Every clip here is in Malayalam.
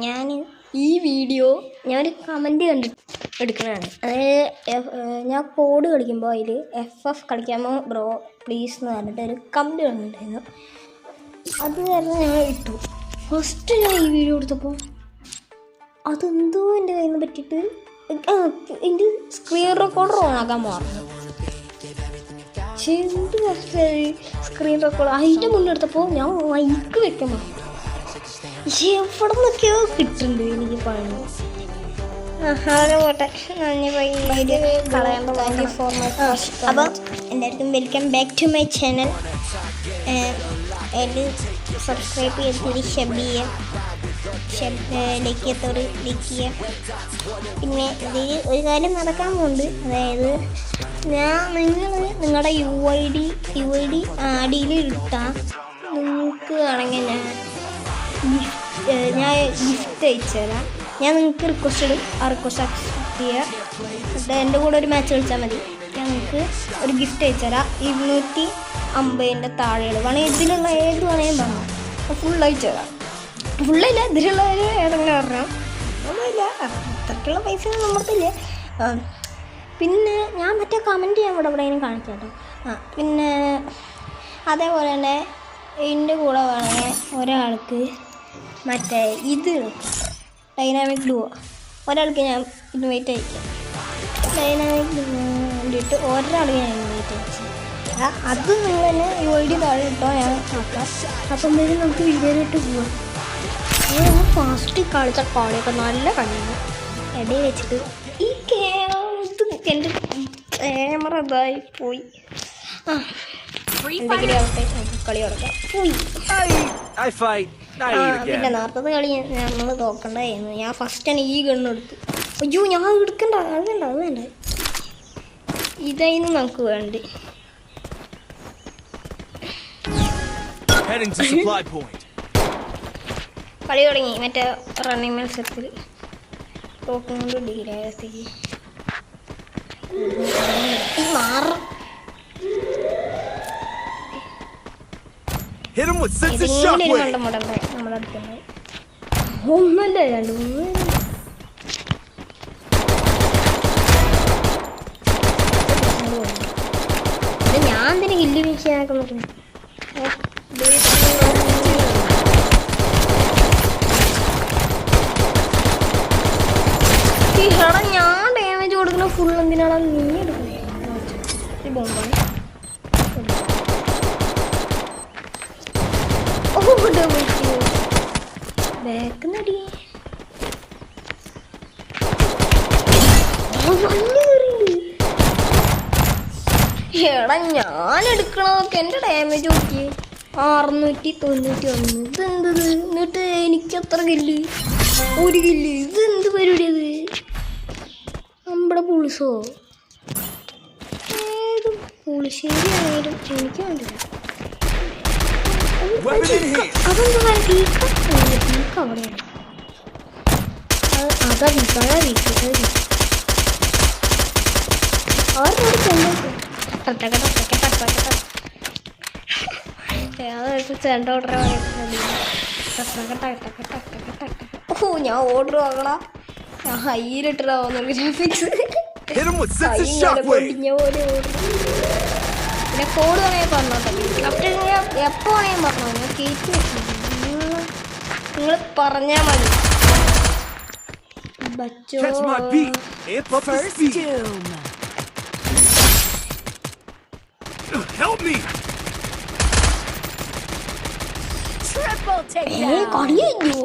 ഞാൻ ഈ വീഡിയോ ഞാനൊരു കമൻറ്റ് കണ്ടിട്ട് എടുക്കുന്നതാണ്. അതായത് ഞാൻ കോഡ് കളിക്കുമ്പോൾ അതിൽ FF കളിക്കാമോ ബ്രോ പ്ലീസ് എന്ന് പറഞ്ഞിട്ട് ഒരു കമൻറ്റ് കണ്ടിട്ടുണ്ടായിരുന്നു. അത് കാരണം ഞാൻ ഇട്ടു. ഫസ്റ്റ് ഞാൻ ഈ വീഡിയോ എടുത്തപ്പോൾ അതെന്തോ എൻ്റെ കയ്യിൽ നിന്ന് പറ്റിയിട്ട് എൻ്റെ സ്ക്രീൻ റെക്കോർഡർ ഓണാക്കാൻ മാറുന്നു. എന്ത് സ്ക്രീൻ റെക്കോർഡർ അതിൻ്റെ മുന്നെടുത്തപ്പോൾ ഞാൻ മൈക്ക് വെക്കാൻ മാറും. എവിടെ നിന്നൊക്കെയോ കിട്ടുന്നുണ്ട് എനിക്ക് പണി. അതൊക്കെ പോട്ടെ, അപ്പം എല്ലാവർക്കും welcome back to my channel. അതിൽ സബ്സ്ക്രൈബ് ചെയ്തിട്ട് ലൈക്ക് ചെയ്യാത്തവർ ലൈക്ക് ചെയ്യുക. പിന്നെ ഇതിൽ ഒരു കാര്യം നടക്കാൻ പോകുന്നുണ്ട്. അതായത് നിങ്ങളുടെ UID ആഡിയിൽ ഇട്ടാൽ നിങ്ങൾക്ക് ആണെങ്കിൽ ഞാൻ ഗിഫ്റ്റ് അയച്ചു തരാം. ഞാൻ നിങ്ങൾക്ക് റിക്വസ്റ്റ് ഇടും, ആ റിക്വസ്റ്റ് അക്സെപ്റ്റ് ചെയ്യുക. എന്നിട്ട് എൻ്റെ കൂടെ ഒരു മാച്ച് കളിച്ചാൽ മതി. ഞാൻ നിങ്ങൾക്ക് ഒരു ഗിഫ്റ്റ് അയച്ചു തരാം. 250 താഴെയുള്ളൂ. വേണമെങ്കിൽ ഇതിലുള്ള ഏത് വേണമെങ്കിലും പറഞ്ഞു ഫുൾ അയച്ചു തരാം. ഫുള്ളില്ല, ഇതിലുള്ള ഏതെങ്കിലും പറഞ്ഞാൽ ഒന്നുമില്ല, അത്രയ്ക്കുള്ള പൈസ നമ്മൾക്കില്ലേ. പിന്നെ ഞാൻ മറ്റേ കമൻറ്റ് ചെയ്യാൻ എവിടെയും കാണിക്കാം കേട്ടോ. പിന്നെ അതേപോലെ തന്നെ ഇതിൻ്റെ കൂടെ വേണമെങ്കിൽ ഒരാൾക്ക് മറ്റേ ഇത് ഡൈനാമിക് ഡുവോ ഒരാൾക്ക് ഞാൻ ഇൻവൈറ്റ് അയക്കാം. ഡൈനാമിക് ഡുവോ വേണ്ടിയിട്ട് ഒരാൾക്ക് ഞാൻ ഇൻവൈറ്റ് അയച്ചു. അത് നിങ്ങൾ തന്നെ UID താഴെ ഇട്ടോ, ഞാൻ ആക്കാം. അപ്പം എന്തായാലും നമുക്ക് വീഡിയോയിലിട്ട് പോവാം. ഞാൻ ഫാസ്റ്റ് കളിച്ച കളിയൊക്കെ നല്ല കളിയാണ്. ഇടയിൽ വെച്ചിട്ട് ഈ എൻ്റെ ക്യാമറ ഇതായി പോയി. എന്തെങ്കിലും ആവട്ടെ, കളി തുടങ്ങാം. പിന്നെ 40 കളി നമ്മൾ തോക്കണ്ടായിരുന്നു. ഞാൻ ഫസ്റ്റ് തന്നെ ഈ ഗണ്ണെടുത്തു. അയ്യോ, ഞാൻ എടുക്കണ്ട, അത് വേണ്ട. ഇതായിരുന്നു നമുക്ക് വേണ്ടി. കളി തുടങ്ങി. മറ്റേ റണ്ണിങ് മത്സരത്തിൽ തോക്കുകൊണ്ട് ഡീലായത്തേക്ക് മാറും. ഒന്നല്ല രണ്ട് മൂന്ന്. ഞാൻ തന്നെ കില്ല് വീശാനൊക്കെ നോക്കുന്നു. ഞാൻ ഡാമേജ് കൊടുക്കുന്ന ഫുൾ എന്തിനാണ് നീ എടുക്കുന്നത്? ബോംബാണ്. ബാക്കിന്നടി എടാ, ഞാൻ എടുക്കണതൊക്കെ എൻ്റെ ഡാമേജ് നോക്കി 691. ഇതെന്തത്? എന്നിട്ട് എനിക്ക് എത്ര കില്ല്? 1 കില്ല്. ഇതെന്ത് പരിപാടി? അത് നമ്മുടെ പുളിസോ? ഏത് പുളിശ്ശേരി ആണെങ്കിലും എനിക്ക് വേണ്ടില്ല. അതെന്താ വീക്ക് അവിടെയാണ്. അതാ വീക്ക് ഓ, ഞാൻ ഓർഡർ വാങ്ങണ. ഞാൻ ഹൈയിലിട്ടാവുന്ന ഗ്രാഫിക്സ് പൊടിഞ്ഞ പോലെ ഓർഡർ. പിന്നെ കോഡ് വേണമെങ്കിൽ പറഞ്ഞോട്ടെ. അപ്പോൾ എപ്പോൾ വേണമെങ്കിൽ പറഞ്ഞോ, ഞാൻ കേറ്റ് വെച്ചു. നിങ്ങൾ പറഞ്ഞാൽ മതി. കളിയോ?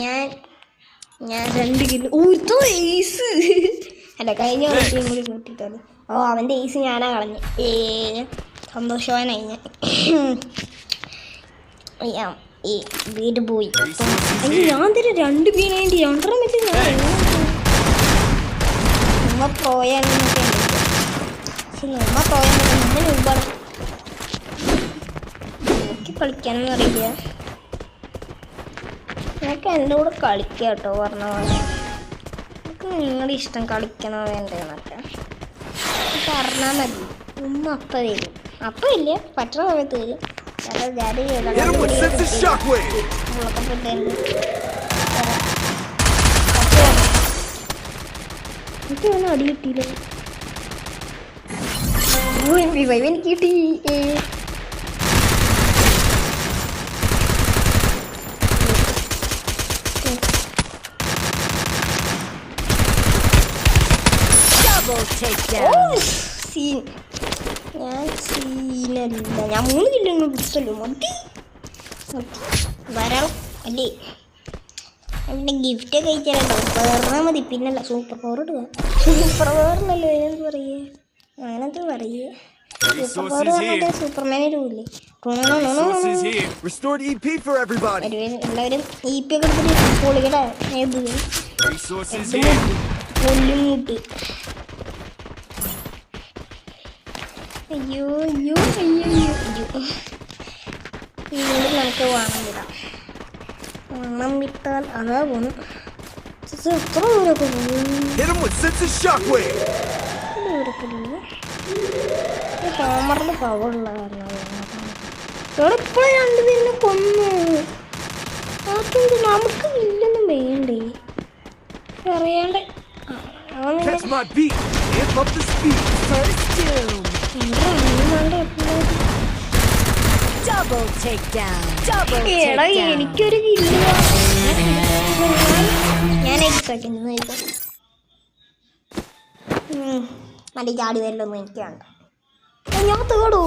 ഞാൻ 2 കിലോ ഒരു ഏസ് അല്ല, കഴിഞ്ഞ വർഷം കൂടി കൂട്ടിയിട്ടത്. അവൻ്റെ ഏസ് ഞാനാ കളഞ്ഞ്. സന്തോഷവാനായി ഞാൻ. വീട് പോയി. ഞാൻ തരും 2 P90 2 വെച്ച് ഞാൻ നമ്മ പോയാണെന്നൊക്കെ പക്ഷെ നമ്മ പോയാൽ നമ്മൾ മുമ്പാണ്. എനിക്ക് കളിക്കാനൊന്നും അറിയില്ല. എനിക്ക് എൻ്റെ കൂടെ കളിക്കാം കേട്ടോ. പറഞ്ഞ പോലെ എനിക്ക് നിങ്ങളുടെ ഇഷ്ടം കളിക്കണോ വേണ്ടതെന്നൊക്കെ പറഞ്ഞാൽ മതി. അപ്പം തരും. അപ്പം ഇല്ല, പറ്റുന്ന സമയത്ത് തരും. എന്നിട്ട് ഞാൻ അടി കിട്ടിയില്ല. MP5 എനിക്ക് കിട്ടി. സീൻ ഞാൻ സീനല്ല. ഞാൻ 3 കില്ല് പിടിച്ചല്ലോ. മതി ധാരാളം അല്ലേ. എൻ്റെ ഗിഫ്റ്റ് കഴിച്ചാലോ പറഞ്ഞാൽ മതി. പിന്നല്ല സൂപ്പർ പവർ ഇടുക. സൂപ്പർ പവറിനല്ലോ എന്ത് പറയേ, അങ്ങനത്തെ പറയേ. സൂപ്പർ പവർ പറഞ്ഞാൽ സൂപ്പർമാൻ ഇടൂല്ലേ. എല്ലാവരും EP ഒക്കെ എടുത്തിട്ട് പൊളികട കൊല്ലുമുട്ട്. അയ്യോ അയ്യോ അയ്യോ അയ്യോ അയ്യോ. പിന്നീട് നമുക്ക് വാണം വിടാം. വാണം വിട്ടാൽ അതാ പോണു. എത്ര ദൂരമൊക്കെ ഹോമറിന് പവറുള്ള കാരണം ഇവിടെ ഇപ്പോഴും 2 പേരിനെ കൊന്നു. അതെന്ത് നമുക്ക് ഇല്ലൊന്നും വേണ്ടേ അറിയാണ്ട്. എനിക്കൊരു കില്ല് ഞാൻ മറ്റേ ചാടി വരലൊന്നും എനിക്ക് വേണ്ട. ഞാൻ തേടോ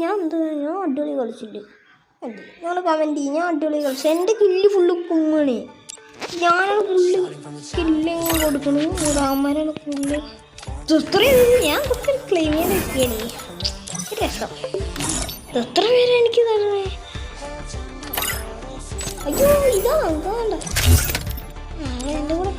ഞാൻ അടിപൊളി കളിച്ചില്ല. ഞങ്ങൾ കമൻറ്റ് ചെയ്യും ഞാൻ അടിപൊളി കളിച്ചു. എൻ്റെ കില്ല് ഫുള്ള് കുമ്മണി. ഞാനാണ് ഫുള്ള് കില്ലും കൊടുക്കണു. രാമാനാണ് ഫുള്ള് ഇത്രയും. ഞാൻ ഇതൊക്കെ ക്ലെയിം ചെയ്ത് വെക്കിയല്ലേ രസം. എത്ര പേര് എനിക്ക് തരണേ. അയ്യോ ഇതാ വേണ്ട എൻ്റെ കൂടെ.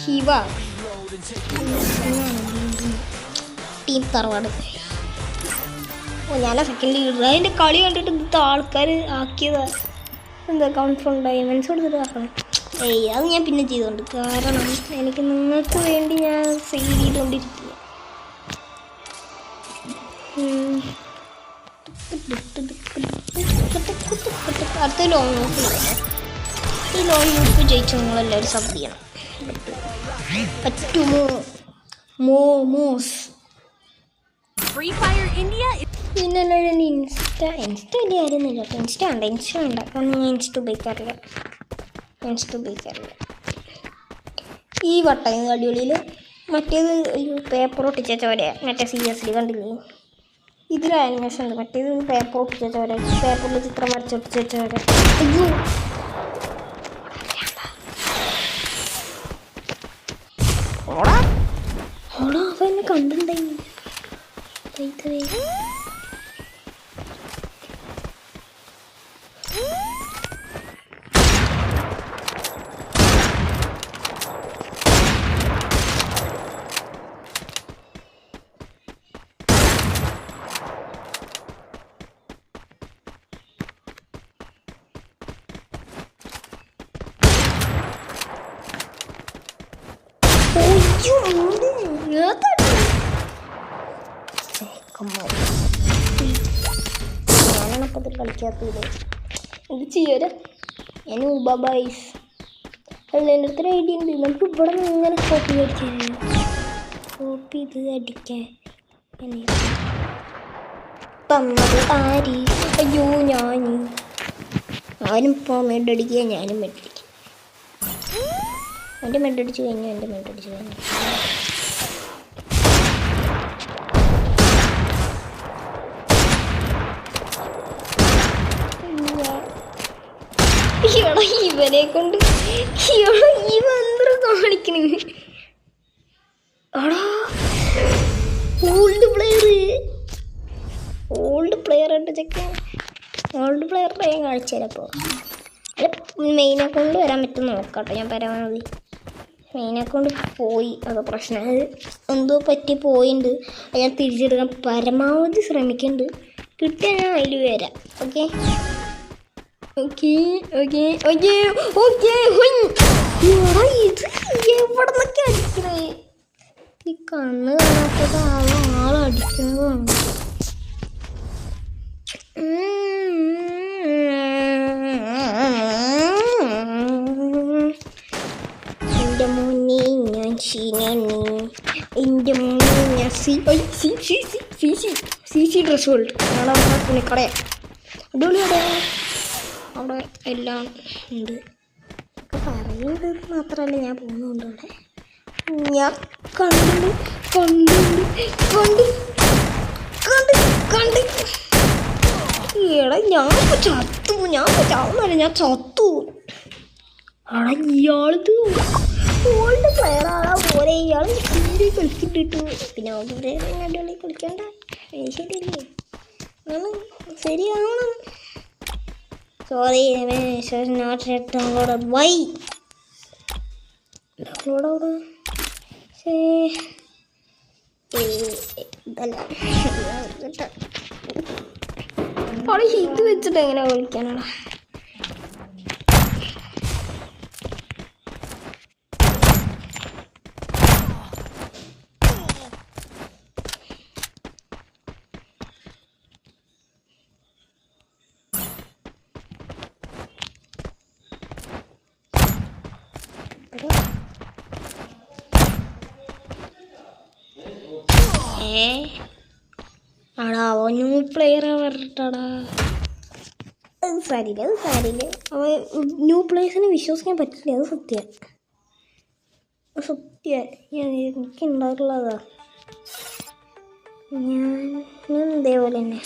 ശിവ ടീം തറവാട്. ഞാനാ സെക്കൻഡ് ലീഡർ. അതിൻ്റെ കളി കണ്ടിട്ട് ഇന്നത്തെ ആൾക്കാർ ആക്കിയതാ. എന്താ കൺഫേം ഡയമണ്ട്സ് കൊടുത്തിട്ട് ആക്കണം. അത് ഞാൻ പിന്നെ ചെയ്തോണ്ട്. കാരണം എനിക്ക് നിങ്ങൾക്ക് വേണ്ടി ഞാൻ സേവ് ചെയ്തുകൊണ്ടിരിക്കുക. അടുത്ത ലോങ് ലൂപ്പ്. ഈ ലോങ് ലൂപ്പ് ജയിച്ച് നിങ്ങളെല്ലാവരും സബ് ചെയ്യണം. പറ്റുമോ മോമോസ്. പിന്നെ എല്ലാവരും ഇൻസ്റ്റ വലിയ കാര്യമൊന്നുമില്ല കേട്ടോ. ഇൻസ്റ്റ വേണ്ട കാരണം ഞാൻ ഇൻസ്റ്റ ഉപയോഗിക്കാറില്ല. ഈ വട്ടം അടിപൊളിയിൽ മറ്റേത് ഒരു പേപ്പർ ഒട്ടിച്ച ചോരയാണ്. മറ്റേ CSD കണ്ടില്ലേ. ഇതിൽ ആനിമേഷൻ ഉണ്ട്. മറ്റേത് പേപ്പർ ഒട്ടിച്ച ചോര. പേപ്പറിൽ ചിത്രം വരച്ചൊട്ടിച്ച ചോര. അയ്യോ ഓടാ അവ എന്നെ കണ്ടിട്ടുണ്ടായി. ഞാനാണപ്പത്തിൽ കളിക്കാത്തത്. ഇത് ചെയ്യരാ ഞാൻ ഉബൈസ് അല്ല. എൻ്റെ അടുത്തൊരു ഐഡിയ ഉണ്ട്. നമുക്ക് ഇവിടെ നിന്ന് ഇങ്ങനെ കോപ്പി ഇത് അടിക്കാൻ തന്നത് ആര്? അയ്യോ ആരും ഇപ്പോൾ മെഡടിക്കുക, ഞാനും മെഡടിക്കും. എൻ്റെ മെഡടിച്ച് കഴിഞ്ഞു. ഇവരെ കൊണ്ട് ഇവ എന്താ കാണിക്കണ? ഓൾഡ് പ്ലെയർ ആയിട്ട് ചെക്കൻ ഗോൾഡ് പ്ലെയറുടെ ഞാൻ കാണിച്ചു തരാം. അപ്പോൾ മെയിൻ അക്കൗണ്ട് വരാൻ പറ്റും നോക്കാട്ടോ. ഞാൻ പരമാവധി മെയിൻ അക്കൗണ്ട് പോയി, അത് പ്രശ്നം, അത് എന്തോ പറ്റി പോയിട്ടുണ്ട്. ഞാൻ തിരിച്ചെടുക്കാൻ പരമാവധി ശ്രമിക്കുന്നുണ്ട്. കിട്ടിയാൽ ഞാൻ അതിൽ വരാം. Okay okay okay okay okay. ഇത് എവിടെ നിന്നൊക്കെ അടിക്കണേ? ഈ കണ്ണ് കാണാത്തത് ആളടിക്കുന്നതാണ്. എൻ്റെ മോനെ ഞാൻ ഷീനാണ്. എൻ്റെ മോനെ ഞാൻ സി ഡ്രസ് വേൾഡ് ഞങ്ങളവിടെ തുണിക്കട അടിപൊളിയുടെ അവിടെ എല്ലാം ഉണ്ട്. പറയുന്നത് മാത്രമല്ല ഞാൻ പോകുന്നുണ്ട് അവിടെ. ഞാൻ കണ്ട് എടാ ഞാൻ ചാവുന്നല്ല, ഞാൻ ചത്തു. ആടാ ഇയാളിത് ഓൾഡ് പ്ലെയർ ആളാ പോലെ ഇയാൾ തീരെ കളിക്കിട്ടിട്ടു. പിന്നെ ഓൾഡ് പ്ലെയർ അടിപൊളി കളിക്കണ്ട, ശരിയല്ലേ? ശരിയാവണം. Sorry not download. Why download ഇത് വെച്ചിട്ട് എങ്ങനെ കളിക്കാനാണ്? ആടാ ന്യൂ പ്ലെയറാ പറഞ്ഞിട്ടാടാ. അത് സാരില്ല അവൻ ന്യൂ പ്ലേയേഴ്സിനെ വിശ്വസിക്കാൻ പറ്റില്ല. അത് സത്യ എനിക്കുണ്ടായിട്ടുള്ളതാ. ഞാൻ ഇതേപോലെ തന്നെ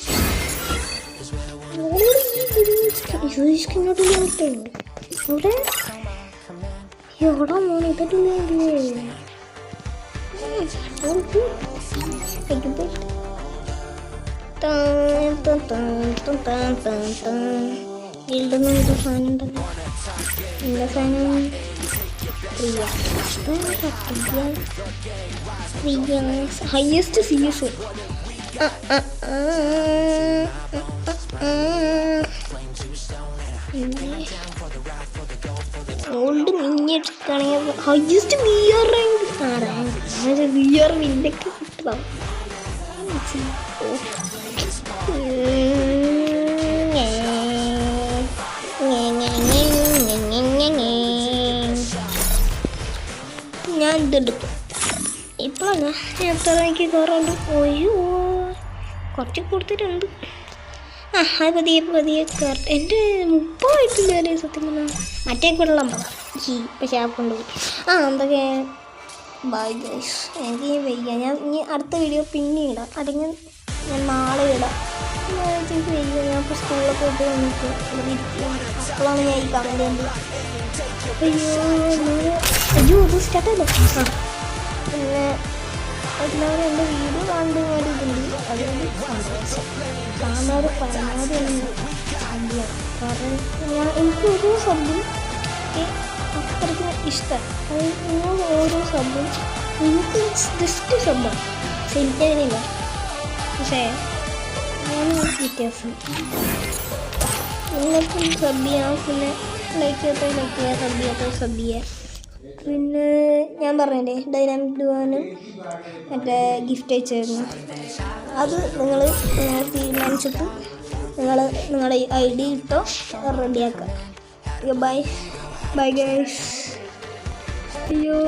ഇങ്ങോട്ട് ഇവിടെ എവിടെ മോനെ ഇതല്ലേ എഴുതുന്നുണ്ട് സാധനം ഉണ്ടല്ലോ. എൻ്റെ സാധനം ഹയസ്റ്റ് CS. ഗോൾഡ് മിഞ്ഞെടുക്കുകയാണെങ്കിൽ ഹയസ്റ്റ് VR റാങ്ക്. VR വില്ലൊക്കെ കിട്ടണം. ഞാൻ ഇതെടുക്കും. ഇപ്പോഴാണ് ഞാൻ എത്ര എനിക്ക് കയറാണ്ട് പോയോ, കുറച്ച് കൊടുത്തിട്ടുണ്ട്. അത് പതിയെ കയറട്ടെ. എൻ്റെ 30 ആയിട്ടില്ലേ സത്യം പറഞ്ഞാൽ. മറ്റേ കൊള്ളാൻ പക്ഷെ ആ കൊണ്ടുപോയി. എന്തൊക്കെ ബൈ ഗൈസ്. എനിക്ക് വയ്യ. ഞാൻ ഇനി അടുത്ത വീഡിയോ പിന്നെ ഇടാം, അല്ലെങ്കിൽ ഞാൻ നാളെ ഇടാം. എനിക്ക് വയ്യ. ഞാൻ ഇപ്പോൾ സ്കൂളിലൊക്കെ പോയിട്ട് വന്നിട്ട് ഇവിടെ ഇരിക്കുക. അപ്പോഴാണ് ഞാൻ ഈ കമൻറ്റ് കണ്ടത്. അയ്യോ ഇത് സ്റ്റാർട്ടല്ലേ. പിന്നെ എല്ലാവരും എൻ്റെ വീഡിയോ കാണേണ്ട വേണ്ടിയിട്ടുണ്ട്. അതുകൊണ്ട് സന്തോഷം. കാണാറ് പരമാവധി അല്ല. കാരണം എനിക്ക് ഓരോ സബ്ബും അത്രയ്ക്ക് ഇഷ്ടം. നിങ്ങൾ ഓരോ സബ്ബും എനിക്ക് ജസ്റ്റ് സബ്ബാണ്. എനിക്കതിനില്ല. പക്ഷേ ഞാൻ വ്യത്യാസം നിങ്ങൾക്ക് സബ് ചെയ്യാം. പിന്നെ ലൈക്ക് ചെയ്യാത്ത സബ് ചെയ്യാം. പിന്നെ ഞാൻ പറഞ്ഞില്ലേ ഡൈനാമിക് ഡുവാനും മറ്റേ ഗിഫ്റ്റ് അയച്ചായിരുന്നു. അത് നിങ്ങൾ തീരുമാനിച്ചിട്ട് നിങ്ങളുടെ ID ഇട്ടോ റെഡിയാക്കാം. Bye guys. അയ്യോ